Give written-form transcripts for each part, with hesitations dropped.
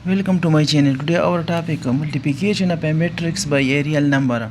Welcome to my channel. Today our topic multiplication of a matrix by a real number.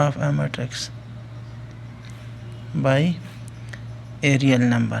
of a matrix by a real number.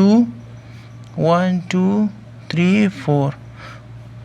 2 1 2 3 4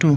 2,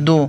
2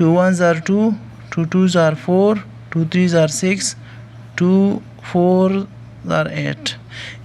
2 1s are 2 2 2s are 4 2 3s are 6 2 4s are 8।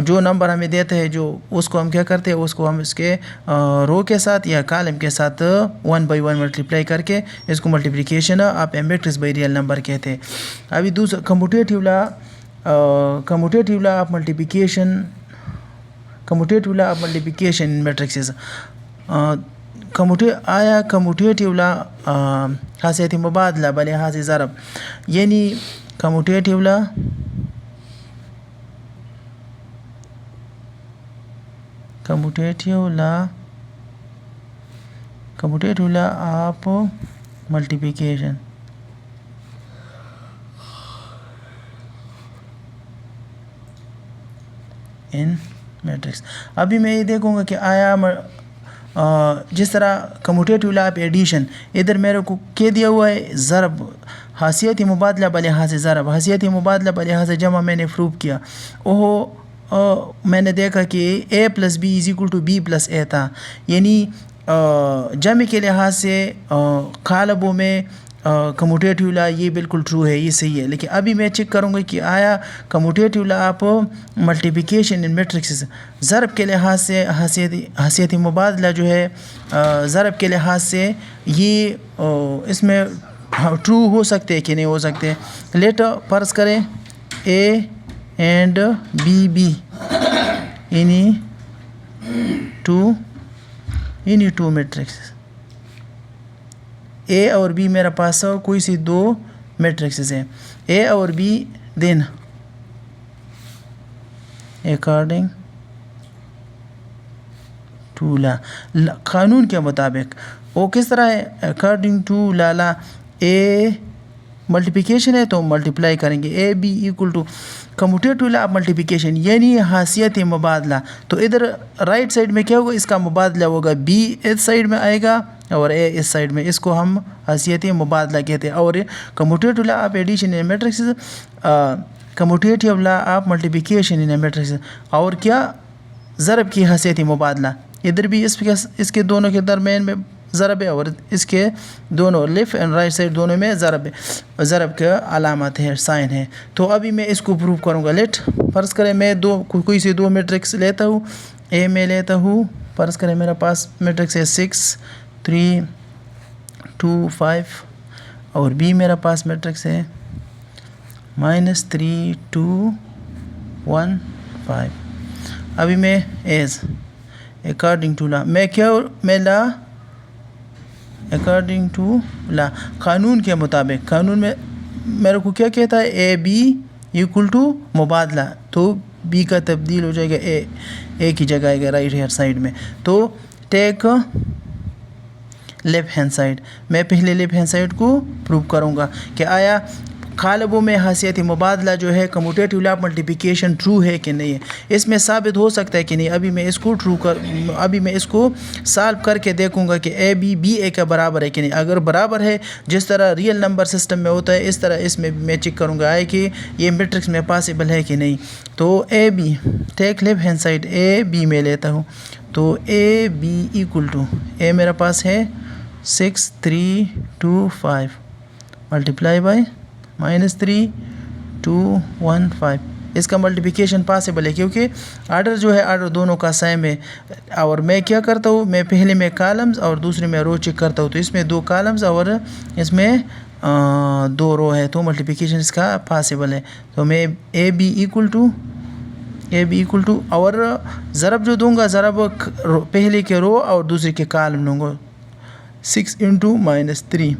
جو number ہمیں دیتے ہیں جو اس کو ہم کیا کرتے ہیں اس کو ہم اس کے رو کے ساتھ یا کالم کے ساتھ 1 بائی 1 ملٹیپلائی کر کے اس کو ملٹیپلیکیشن آپ میٹرکس بائی ریئل نمبر کہتے ہیں. ابھی دوسرا کموٹیٹیو لا آف ملٹیپلیکیشن ان میٹرکسز. کموٹیٹیو لا خاصیت مبادلہ بلحاظ ضرب یعنی commutative law of multiplication in matrix. ابھی میں یہ دیکھوں گا کہ آیا جس طرح کموٹیٹیو لا آف ایڈیشن ادھر میرے کو کیا دیا ہوا ہے ضرب حیثیت مبادلہ بلحاظ ضرب حیثیت مبادلہ بلحاظ جمع میں نے پروف کیا. میں نے دیکھا کہ a + b = b + a تھا یعنی جمع کے لحاظ سے قالبوں میں کموٹیٹیو لا یہ بالکل ٹرو ہے, یہ صحیح ہے. لیکن ابھی میں چیک کروں گا کہ آیا کموٹیٹیو لا آپ ملٹیپلیکیشن ان میٹرکس ضرب کے لحاظ سے حیثیت مبادلہ جو ہے ضرب کے لحاظ سے یہ اس میں ٹرو ہو سکتے کہ نہیں ہو سکتے. لیٹ فرض کریں A اینڈ B یعنی ٹو میٹرکس A اور B میرا پاس کوئی سی دو میٹرکسز ہیں. A اور B then according to law قانون کے مطابق وہ کس طرح ہے according to law A multiplication ہے تو ملٹیپلائی کریں گے AB = commutative law of multiplication یعنی حیثیت مبادلہ. تو ادھر رائٹ سائڈ میں کیا ہوگا اس کا مبادلہ ہوگا B اس سائڈ میں آئے گا اور A اس سائڈ میں, اس کو ہم حیثیت مبادلہ کہتے ہیں. اور commutative law of addition in matrix commutative law of multiplication in matrix اور کیا ضرب کی حیثیت مبادلہ. ادھر بھی اس کے دونوں کے درمیان میں ضرب ہے اور اس کے دونوں لیفٹ اینڈ رائٹ سائڈ دونوں میں ضرب کا علامت ہے سائن ہے. تو ابھی میں اس کو پروف کروں گا. لیٹ فرض کریں میں کوئی سے دو میٹرکس لیتا ہوں. A میں لیتا ہوں فرض کریں میرا پاس میٹرکس ہے 6 3 2 5 اور B میرا پاس میٹرکس ہے -3 2 1 5. ابھی میں ایز اکارڈنگ ٹو لا میں لا اکارڈنگ ٹو لا قانون کے مطابق قانون میں میرے کو کیا کہتا ہے AB = مبادلہ تو B کا تبدیل ہو جائے گا A کی جگہ آئے گا رائٹ ہینڈ سائڈ میں. تو ٹیک لیفٹ ہینڈ سائڈ میں پہلے لیفٹ ہینڈ سائڈ کو پروف کروں گا کہ آیا قالبوں میں حیثیت مبادلہ جو ہے کموٹیٹیو لا ملٹیپلیکیشن ٹرو ہے کہ نہیں ہے. اس میں ثابت ہو سکتا ہے کہ نہیں. ابھی میں اس کو سالو کر کے دیکھوں گا کہ AB BA کا برابر ہے کہ نہیں. اگر برابر ہے جس طرح ریئل نمبر سسٹم میں ہوتا ہے اس طرح اس میں میں چیک کروں گا کہ یہ میٹرکس میں پاسبل ہے کہ نہیں. تو AB ٹیک لیفٹ ہینڈ سائڈ AB میں لیتا ہوں. تو AB = A میرا پاس ہے 6 3 2 5 ملٹیپلائی بائی -3 2 1 5. اس کا ملٹیپلیکیشن پاسبل ہے کیونکہ آرڈر جو ہے آرڈر دونوں کا سیم ہے. اور میں کیا کرتا ہوں میں پہلے میں کالمز اور دوسرے میں رو چیک کرتا ہوں. تو اس میں 2 کالمز اور اس میں 2 رو ہے تو ملٹیپلیکیشن اس کا پاسبل ہے. تو میں AB = اور ضرب جو دوں گا ضرب پہلے کے رو اور دوسرے کے کالم لوں گا 6 × -3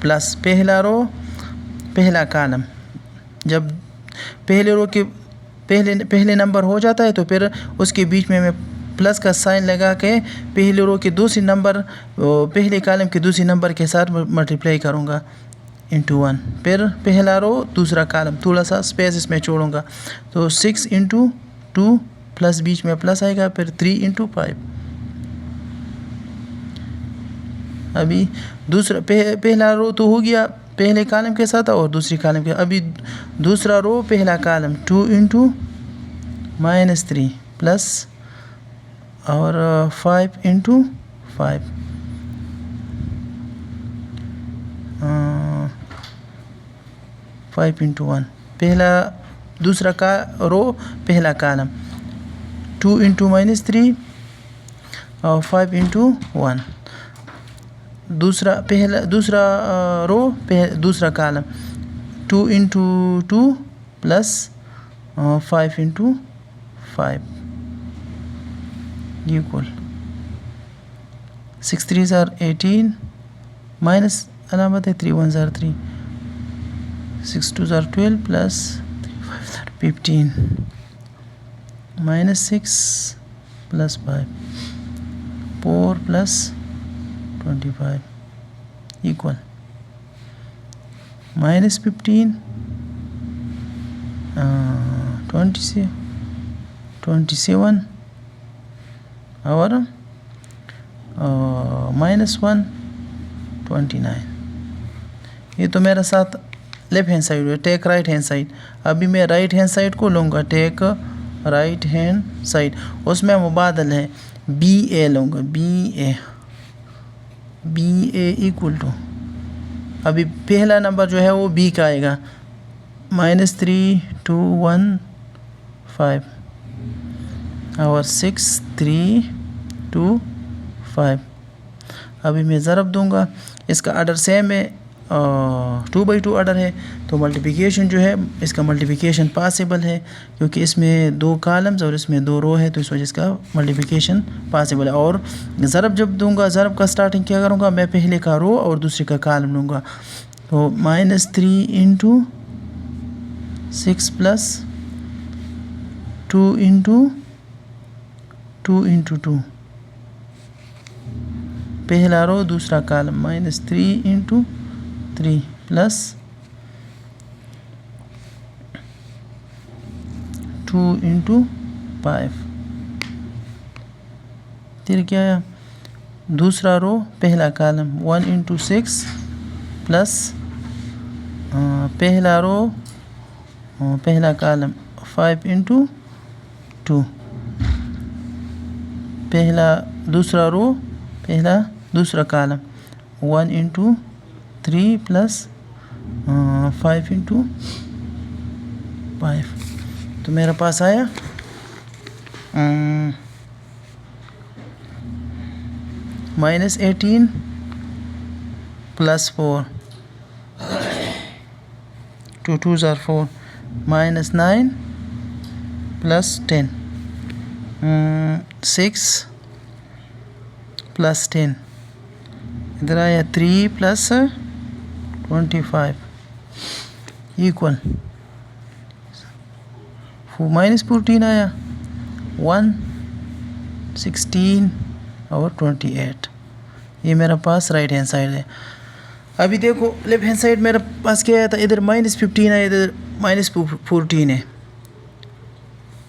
پلس پہلا رو پہلا کالم. جب پہلے رو کے پہلے نمبر ہو جاتا ہے تو پھر اس کے بیچ میں پلس کا سائن لگا کے پہلے رو کے دوسری نمبر پہلے کالم کے دوسری نمبر کے ساتھ ملٹیپلائی کروں گا × 1. پھر پہلا رو دوسرا کالم تھوڑا سا اسپیس اس میں چھوڑوں گا. تو 6 × 2 پلس بیچ میں پلس آئے گا پھر 3 × 5. ابھی دوسرا پہلا رو تو ہو گیا پہلے کالم کے ساتھ اور دوسری کالم کے. ابھی دوسرا رو پہلا کالم 2 × -3 پلس اور 5 × 5 5 × 1 پہلا دوسرا کا رو پہلا کالم 2 into -3 اور 5 into 1 دوسرا رو دوسرا column 2 into 2 plus 5 into 5 equal 6 3s are 18 minus علامت ہے 3 1s are 3 6 2s are 12 plus 3 5s are 15 minus 6 plus 5 4 plus 25 equal minus 15 27 اور minus 1 29. یہ تو میرا ساتھ لیفٹ ہینڈ سائڈ ہے. ٹیک رائٹ ہینڈ سائڈ. ابھی میں رائٹ ہینڈ سائڈ کو لوں گا. ٹیک رائٹ ہینڈ سائڈ. اس میں مبادل ہے بی اے لوں گا. بی اے ایکول ٹو ابھی پہلا نمبر جو ہے وہ بی کا آئے گا -3 2 1 5 اور 6 3 2 5. ابھی میں ضرب دوں گا. اس کا آرڈر سیم ہے 2/2 آرڈر ہے تو ملٹیپیکیشن جو ہے اس کا ملٹیپیکیشن پاسبل ہے کیونکہ اس میں 2 کالمز اور اس میں 2 رو ہے تو اس وجہ اس کا ملٹیپیکیشن پاسبل ہے. اور ضرب جب دوں گا ضرب کا سٹارٹنگ کیا کروں گا میں پہلے کا رو اور دوسرے کا کالم لوں گا تو -3 into 6 plus 2 into 2 into 2 پہلا رو دوسرا کالم -3 into 3 plus 2 into 5 پھر کیا ہے دوسرا رو پہلا کالم 1 into 6 plus پہلا رو پہلا کالم 5 into 2 پہلا دوسرا رو پہلا دوسرا کالم 1 into 3 plus 5 into 5 تو میرے پاس آیا -18 plus 4 2 2s are 4 -9 plus 10 6 plus 10 ادھر آیا 3 plus 25 equal -14 آیا 1 16 اور 28. یہ میرا پاس رائٹ ہینڈ سائڈ ہے. ابھی دیکھو لیفٹ ہینڈ سائڈ میرے پاس کیا ہے تھا ادھر -15 ہے ادھر -14 ہے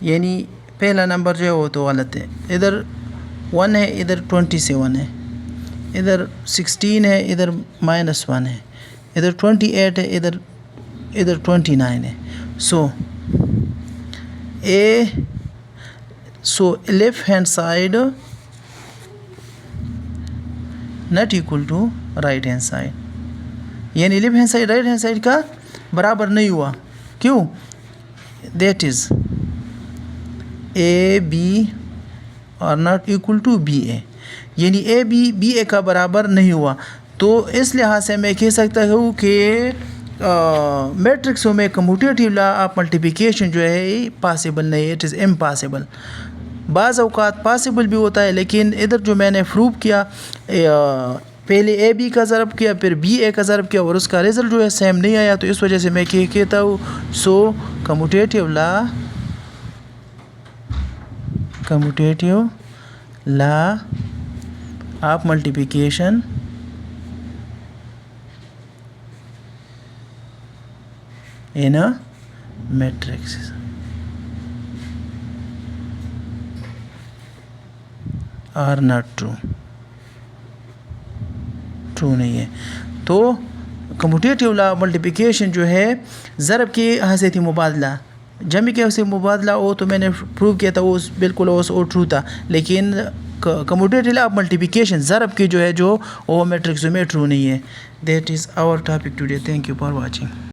یعنی پہلا نمبر جو ہے وہ تو غلط ہے. ادھر 1 ہے ادھر 27 ہے ادھر 16 ہے ادھر -1 ہے ادھر 28 ہے ادھر 29 ہے. So left hand side not equal to right hand side یعنی left hand side right hand side کا برابر نہیں ہوا. کیوں؟ That is A B are not equal to B A یعنی اے بی اے کا برابر نہیں ہوا. تو اس لحاظ سے میں کہہ سکتا ہوں کہ میٹرکسوں میں کمیوٹیٹیو لا آف ملٹیپلیکیشن جو ہے پاسبل نہیں. It is impossible. بعض اوقات پاسبل بھی ہوتا ہے لیکن ادھر جو میں نے پروو کیا پہلے اے بی کا ضرب کیا پھر بی اے کا ضرب کیا اور اس کا رزلٹ جو ہے سیم نہیں آیا تو اس وجہ سے میں کہتا ہوں commutative law of multiplication in a matrix are not true نہیں ہے. تو کمیوٹیٹیو لا ملٹیپلیکیشن جو ہے ضرب کی حیثیتی مبادلہ جمع کے حیثیتی مبادلہ وہ تو میں نے پروو کیا تھا وہ بالکل وہ ٹرو تھا لیکن کمیوٹیٹیو لا ملٹیپلیکیشن ضرب کی جو ہے جو وہ میٹرکس میں ٹرو نہیں ہے. That is our topic today. Thank you for watching.